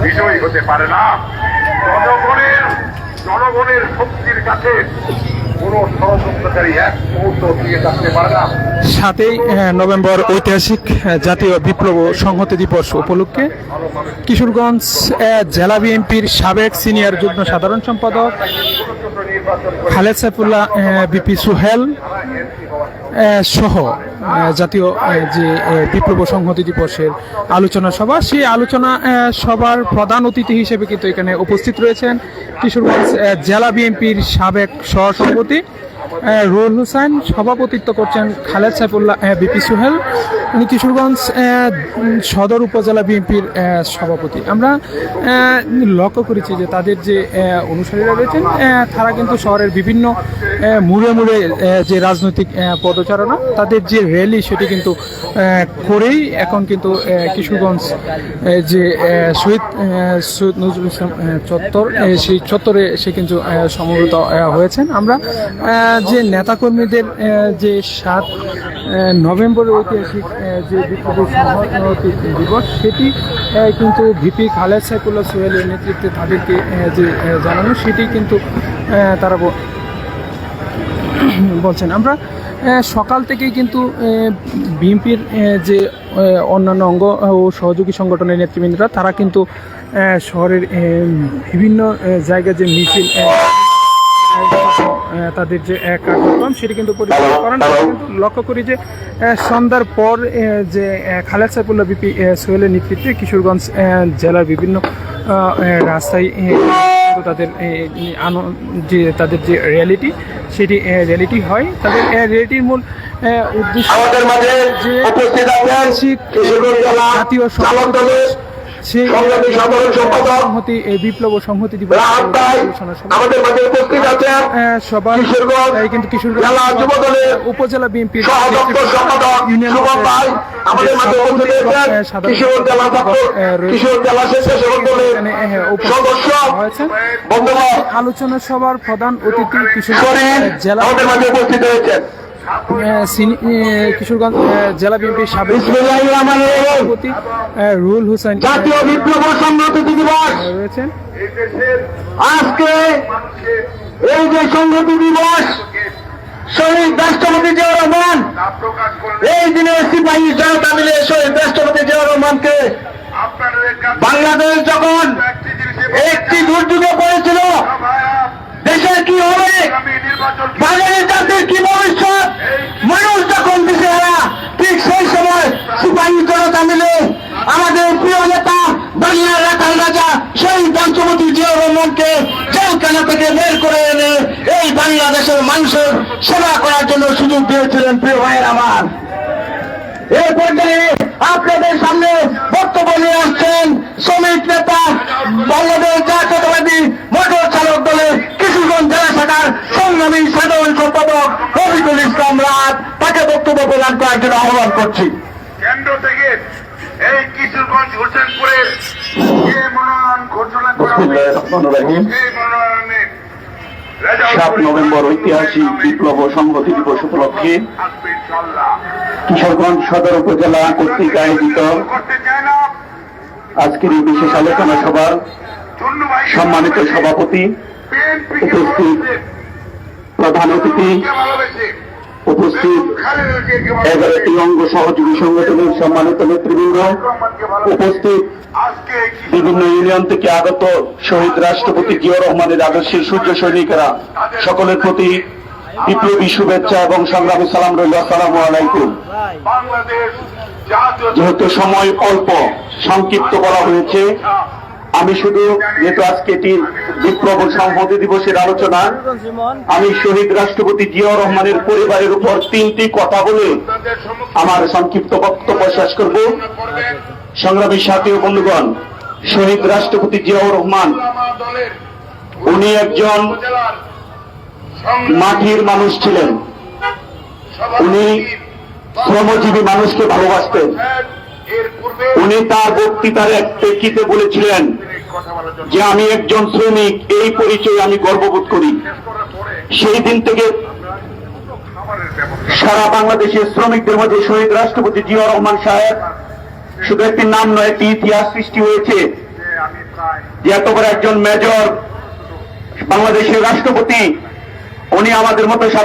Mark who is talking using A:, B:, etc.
A: বিষয় হতে পারে না। জনগণের শক্তির কাছে কোন ষড়যন্ত্রকারী এক মুহূর্ত দিয়ে থাকতে পারে না।
B: 7ই নভেম্বর ঐতিহাসিক জাতীয় বিপ্লব সংহতি দিবস উপলক্ষে কিশোরগঞ্জ জেলা বিএনপির সাবেক সিনিয়র যুগ্ম সাধারণ সম্পাদক খালেদ সাইফুল্লাহ বিপি সুহেল সহ জাতীয় যে বিপ্লব সংহতি দিবসের আলোচনা সভা, সেই আলোচনা সভার প্রধান অতিথি হিসেবে কিন্তু এখানে উপস্থিত রয়েছেন কিশোরগঞ্জ জেলা বিএনপির সাবেক সহসভাপতি রুহুল হোসেন, সভাপতিত্ব করছেন খালেদ সাইফুল্লাহ বিপি সুহেল, উনি কিশোরগঞ্জ সদর উপজেলা বিএনপির সভাপতি। আমরা লক্ষ্য করেছি যে তাদের যে অনুসারীরা রয়েছেন তারা কিন্তু শহরের বিভিন্ন মুড়ে মুড়ে যে রাজনৈতিক পদচারণা, তাদের যে র্যালি সেটি কিন্তু করেই এখন কিন্তু কিশোরগঞ্জ যে শহীদ নজরুল ইসলাম চত্বর, সেই চত্বরে সে কিন্তু সমবেত হয়েছেন। আমরা যে নেতাকর্মীদের যে 7 নভেম্বরের ঐতিহাসিক যে বিপ্লব সংহতি দিবস, সেটি কিন্তু ভিপি খালেদ সাইফুল্লাহ সোহেলের নেতৃত্বে তাদেরকে যে জানানো, সেটি কিন্তু তারা বলছেন। আমরা সকাল থেকেই কিন্তু বিএনপির যে অন্যান্য অঙ্গ ও সহযোগী সংগঠনের নেতৃবৃন্দরা তারা কিন্তু শহরের বিভিন্ন জায়গায় যে মিছিল, তাদের যে কার্যক্রম সেটি কিন্তু পরিচালনা করেন। কিন্তু লক্ষ্য করি যে সন্ধ্যার পর যে খালেদ সাইফুল্লাহ বিপি সোহেলের নেতৃত্বে কিশোরগঞ্জ জেলার বিভিন্ন রাস্তায় তাদের যে তাদের যে রিয়ালিটি, সেটি রিয়ালিটি হয়। তাদের রিয়ালিটির মূল উদ্দেশ্য যে জাতীয় সেই সংহতি বিপ্লব সংহতি দিবস কিন্তু কিশোরগঞ্জ উপজেলা বিএনপির আলোচনা সভার প্রধান অতিথি কিশোরগঞ্জ জেলা কিশোরগঞ্জ জেলা বিএনপির সাবেক সভাপতি রুহুল হোসেন
C: জাতীয় বিপ্লব সংহতি দিবস
B: রয়েছেন।
C: আজকে এই যে সংহতি দিবস, শহীদ রাষ্ট্রপতি জিয়াউর রহমান, এই দিনে সিপাহী জনতা মিলে শহীদ রাষ্ট্রপতি জিয়াউর রহমানকে বাংলাদেশ যখন একটি দুর্যোগে পড়েছিল, দেশের কি হবে, বাঙালি জাতির কি ভবিষ্যৎ, মানুষ যখন দিশেহারা, ঠিক সেই সময় সিপাহী জনতা মিলে আমাদের প্রিয় নেতা বাংলার রাখাল রাজা শহীদ রাষ্ট্রপতি জিয়াউর রহমানকে জেলখানা থেকে বের করে এনে এই বাংলাদেশের মানুষের সেবা করার জন্য সুযোগ দিয়েছিলেন। প্রিয় ভাইয়ের আমার, এই পর্যায়ে আপনাদের সামনে বক্তব্য নিয়ে আসছেন শ্রমিক নেতা, বাংলাদেশ জাতীয়তাবাদী মোটর চালক দলের কিশোরগঞ্জ জেলা শাখার সংগ্রামী সাধারণ সম্পাদক রফিকুল ইসলাম রাত, তাকে বক্তব্য প্রদান করার জন্য আহ্বান করছি।
A: কেন্দ্র থেকে এই কিশোরগঞ্জ হোসেনপুরের যে মনোনয়ন ঘোষণা করা হয়েছে, এই মনোনয়নে
C: 7 নভেম্বর ঐতিহাসিক বিপ্লব সংহতি দিবস উপলক্ষে কিশোরগঞ্জ সদর উপজেলা কর্তৃক আয়োজিত আজকের এই বিশেষ আলোচনা সভার সম্মানিত সভাপতি, উপস্থিত প্রধান অতিথি, উপস্থিত 11টি অঙ্গ সহযোগী সংগঠনের সম্মানিত নেতৃবৃন্দ, উপস্থিত বিভিন্ন ইউনিয়ন থেকে আগত শহীদ রাষ্ট্রপতি জিয়াউর রহমানের আদর্শের সূর্য সৈনিকেরা, সকলের প্রতি বিপ্লবী শুভেচ্ছা এবং সংগ্রামী সালাম রইল। আসসালামু আলাইকুম। যেহেতু সময় অল্প, সংক্ষিপ্ত করা হয়েছে, আমি শুধু, যেহেতু আজকে এটি বিপ্লব সংহতি দিবসের আলোচনা, আমি শহীদ রাষ্ট্রপতি জিয়াউর রহমানের পরিবারের উপর 3টি কথা বলে আমার সংক্ষিপ্ত বক্তব্য শেষ করব। সংগ্রামী সাথী ও বন্ধুগণ, শহীদ রাষ্ট্রপতি জিয়াউর রহমান উনি একজন মাটির মানুষ ছিলেন। উনি শ্রমজীবী মানুষকে ভালোবাসতেন। উনি তার বক্তৃতার এক প্রেক্ষিতে বলেছিলেন যে আমি একজন শ্রমিক, এই পরিচয় আমি গর্ববোধ করি। সেই দিন থেকে সারা বাংলাদেশের শ্রমিকদের মধ্যে শহীদ রাষ্ট্রপতি জিয়াউর রহমান সাহেব শুধু একটি নাম নয়, একটি ইতিহাস সৃষ্টি হয়েছে। যে এত বড় একজন মেজর বাংলাদেশের রাষ্ট্রপতি, উনি আমাদের মতো